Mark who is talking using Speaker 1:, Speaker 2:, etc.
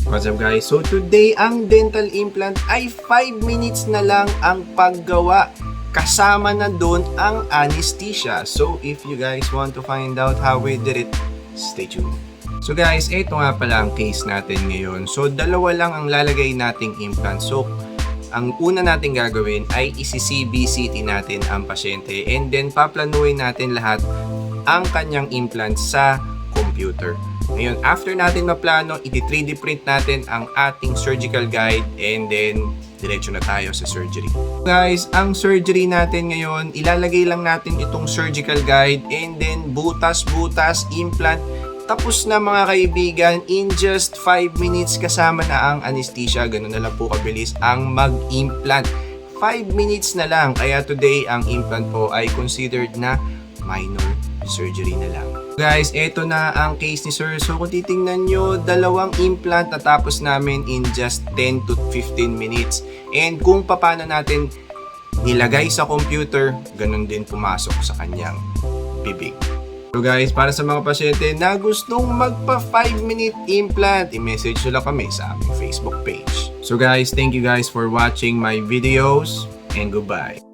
Speaker 1: What's up guys? So today ang dental implant ay 5 minutes na lang ang paggawa. Kasama na doon ang anesthesia. So if you guys want to find out how we did it, stay tuned. So guys, ito nga pala ang case natin ngayon. So dalawa lang ang lalagay nating implant. So ang una natin gagawin ay isi-CBCT natin ang pasyente and then paplanuhin natin lahat ang kanyang implant sa computer. Ngayon, after natin maplano, iti-3D print natin ang ating surgical guide and then diretso na tayo sa surgery. Guys, ang surgery natin ngayon, ilalagay lang natin itong surgical guide and then butas-butas, implant. Tapos na mga kaibigan, in just 5 minutes kasama na ang anesthesia. Ganun na lang po kabilis ang mag-implant. 5 minutes na lang. Kaya today, ang implant po ay considered na minor surgery na lang. Guys, eto na ang case ni Sir. So kung titingnan nyo, dalawang implant natapos namin in just 10 to 15 minutes. And kung paano natin nilagay sa computer, ganun din pumasok sa kanyang bibig. So guys, para sa mga pasyente na gustong magpa 5-minute implant, i-message nyo lang kami sa aming Facebook page. So guys, thank you guys for watching my videos and goodbye.